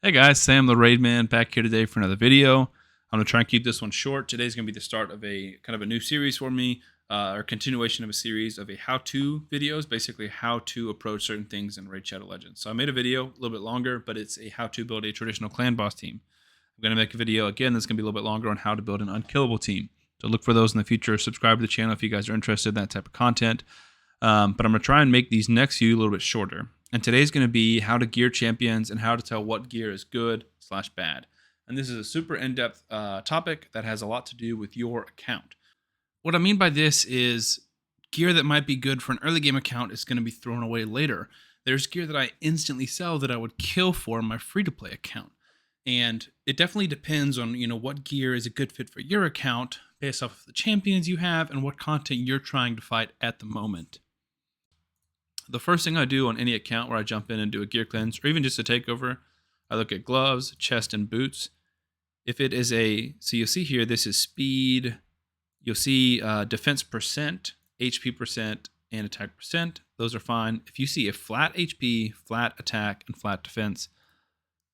Hey guys, Sam the Raid Man back here today for another video. I'm gonna try and keep this one short. Today's gonna be the start of a kind of a new series for me, or continuation of a series of a how-to videos, basically how to approach certain things in Raid Shadow Legends. So I made a video a little bit longer, but it's a how to build a traditional clan boss team. I'm gonna make a video again that's gonna be a little bit longer on how to build an unkillable team. So look for those in the future. Subscribe to the channel if you guys are interested in that type of content. But I'm gonna try and make these next few a little bit shorter. And today's going to be how to gear champions and how to tell what gear is good/bad. And this is a super in-depth topic that has a lot to do with your account. What I mean by this is gear that might be good for an early game account is going to be thrown away later. There's gear that I instantly sell that I would kill for my free-to-play account. And it definitely depends on, what gear is a good fit for your account based off of the champions you have and what content you're trying to fight at the moment. The first thing I do on any account where I jump in and do a gear cleanse, or even just a takeover, I look at gloves, chest, and boots. If it is so you'll see here, this is speed. You'll see defense percent, HP percent, and attack percent. Those are fine. If you see a flat HP, flat attack, and flat defense,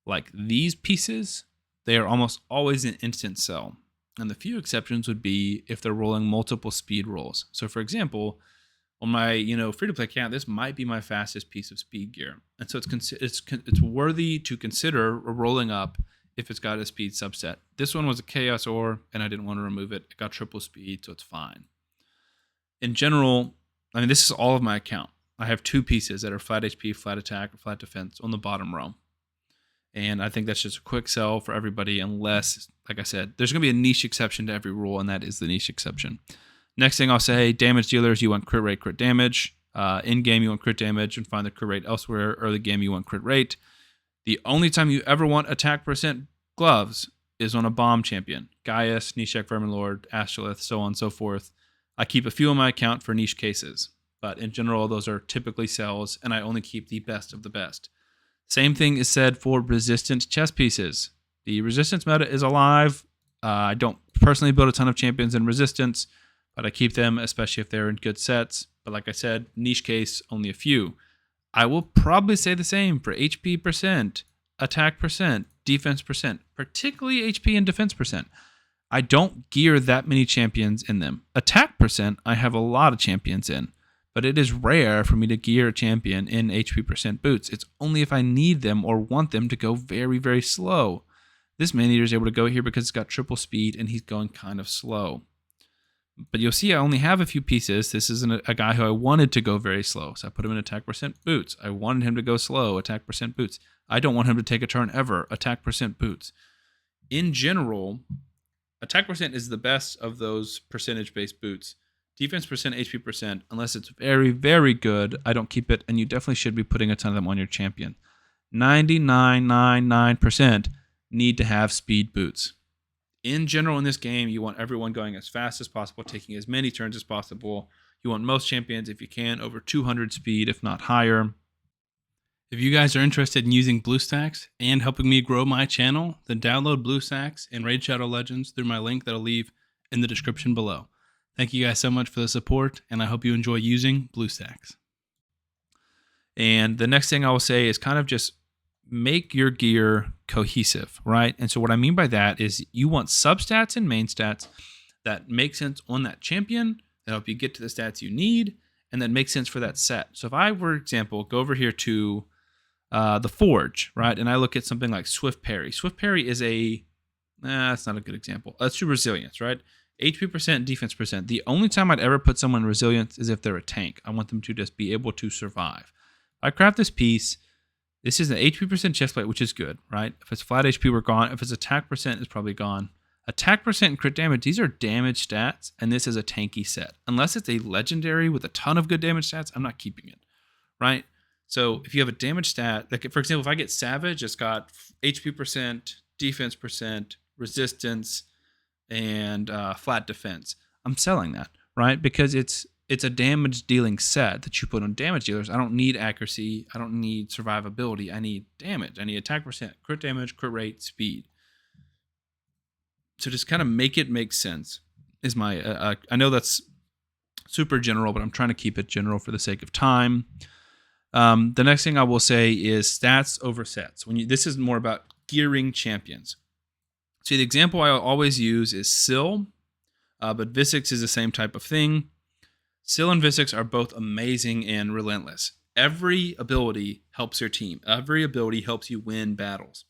like these pieces, they are almost always an instant sell. And the few exceptions would be if they're rolling multiple speed rolls. So for example, on my free-to-play account, this might be my fastest piece of speed gear, and so it's worthy to consider rolling up if it's got a speed subset. This one was a chaos ore, and I didn't want to remove it. It got triple speed, so it's fine. In general, I mean, this is all of my account. I have two pieces that are flat HP, flat attack, or flat defense on the bottom row, and I think that's just a quick sell for everybody, unless, like I said, there's going to be a niche exception to every rule, and that is the niche exception. Next thing I'll say, damage dealers, you want crit rate, crit damage. In game, you want crit damage and find the crit rate elsewhere. Early game, you want crit rate. The only time you ever want attack percent gloves is on a bomb champion. Gaius, Nishek, Verminlord, Astrolith, so on and so forth. I keep a few on my account for niche cases, but in general, those are typically sells, and I only keep the best of the best. Same thing is said for resistant chest pieces. The resistance meta is alive. I don't personally build a ton of champions in resistance, but I keep them, especially if they're in good sets. But like I said, niche case, only a few. I will probably say the same for HP percent, attack percent, defense percent, particularly HP and defense percent. I don't gear that many champions in them. Attack percent, I have a lot of champions in, but it is rare for me to gear a champion in HP percent boots. It's only if I need them or want them to go very, very slow. This Maneater is able to go here because it's got triple speed and he's going kind of slow. But you'll see I only have a few pieces. This isn't a guy who I wanted to go very slow, so I put him in attack percent boots. I wanted him to go slow, attack percent boots. I don't want him to take a turn ever, attack percent boots. In general, attack percent is the best of those percentage-based boots. Defense percent, HP percent, unless it's very, very good, I don't keep it, and you definitely should be putting a ton of them on your champion. 99.99% need to have speed boots. In general, in this game, you want everyone going as fast as possible, taking as many turns as possible. You want most champions, if you can, over 200 speed, if not higher. If you guys are interested in using BlueStacks and helping me grow my channel, then download BlueStacks and Raid Shadow Legends through my link that I'll leave in the description below. Thank you guys so much for the support, and I hope you enjoy using BlueStacks. And the next thing I will say is kind of just make your gear cohesive, right? And so what I mean by that is you want substats and main stats that make sense on that champion, that help you get to the stats you need, and that make sense for that set. So if I, for example, go over here to the Forge, right? And I look at something like Swift Parry. Swift Parry is that's not a good example. Let's do Resilience, right? HP percent, defense percent. The only time I'd ever put someone in Resilience is if they're a tank. I want them to just be able to survive. I craft this piece. This is an HP percent chestplate, which is good, right? If it's flat HP, we're gone. If it's attack percent, it's probably gone. Attack percent and crit damage, these are damage stats, and this is a tanky set. Unless it's a legendary with a ton of good damage stats, I'm not keeping it, right? So if you have a damage stat, like for example, if I get Savage, it's got HP percent, defense percent, resistance, and flat defense. I'm selling that, right? Because it's a damage dealing set that you put on damage dealers. I don't need accuracy. I don't need survivability. I need damage. I need attack percent, crit damage, crit rate, speed. So just kind of make it make sense is my, I know that's super general, but I'm trying to keep it general for the sake of time. The next thing I will say is stats over sets. This is more about gearing champions. See, the example I always use is Syl, but Visix is the same type of thing. Syl and Visix are both amazing and relentless. Every ability helps your team. Every ability helps you win battles.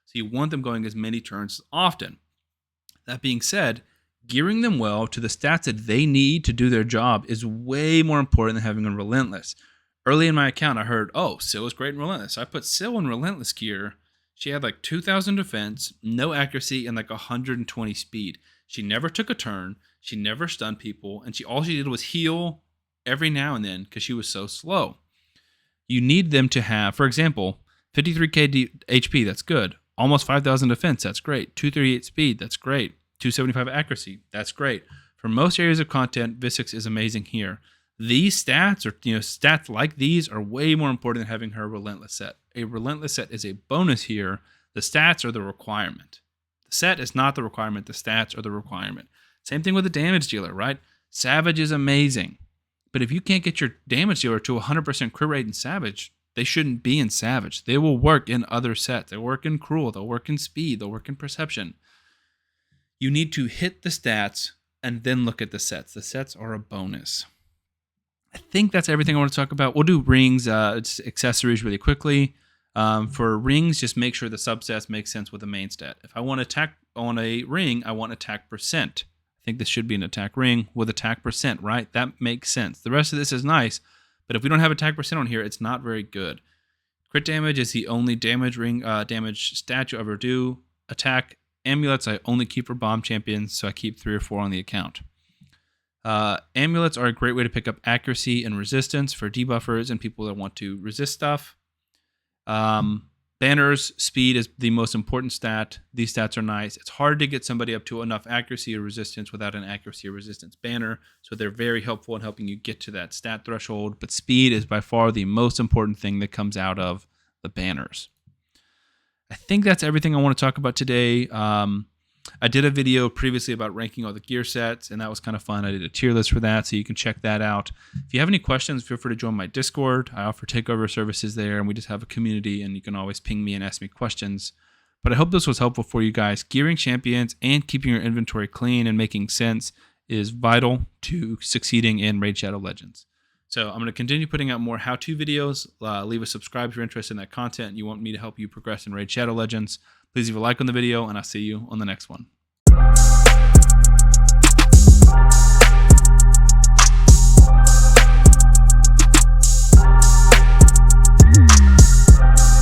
So you want them going as many turns often. That being said, gearing them well to the stats that they need to do their job is way more important than having a relentless. Early in my account, I heard, oh, Syl is great and relentless. I put Syl in relentless gear. She had like 2,000 defense, no accuracy, and like 120 speed. She never took a turn. She never stunned people. And all she did was heal every now and then because she was so slow. You need them to have, for example, 53k HP, that's good. Almost 5,000 defense, that's great. 238 speed, that's great. 275 accuracy, that's great. For most areas of content, Visix is amazing here. These stats, or stats like these, are way more important than having her relentless set. A relentless set is a bonus here. The stats are the requirement. The set is not the requirement. The stats are the requirement. Same thing with the damage dealer, right? Savage is amazing. But if you can't get your damage dealer to 100% crit rate in Savage, they shouldn't be in Savage. They will work in other sets. They'll work in Cruel. They'll work in Speed. They'll work in Perception. You need to hit the stats and then look at the sets. The sets are a bonus. I think that's everything I want to talk about. We'll do rings, accessories really quickly. For rings, just make sure the substats make sense with the main stat. If I want to attack on a ring, I want attack percent. I think this should be an attack ring with attack percent, right? That makes sense. The rest of this is nice, but if we don't have attack percent on here, it's not very good. Crit damage is the only damage stat you'll ever do. Attack amulets, I only keep for bomb champions, so I keep 3 or 4 on the account. Amulets are a great way to pick up accuracy and resistance for debuffers and people that want to resist stuff. Banners, speed is the most important stat. These stats are nice. It's hard to get somebody up to enough accuracy or resistance without an accuracy or resistance banner, so they're very helpful in helping you get to that stat threshold, but speed is by far the most important thing that comes out of the banners. I think that's everything I want to talk about today. I did a video previously about ranking all the gear sets, and that was kind of fun. I did a tier list for that, so you can check that out. If you have any questions, feel free to join my Discord. I offer takeover services there, and we just have a community, and you can always ping me and ask me questions. But I hope this was helpful for you guys. Gearing champions and keeping your inventory clean and making sense is vital to succeeding in Raid Shadow Legends. So I'm going to continue putting out more how-to videos. Leave a subscribe if you're interested in that content and you want me to help you progress in Raid Shadow Legends. Please leave a like on the video, and I'll see you on the next one.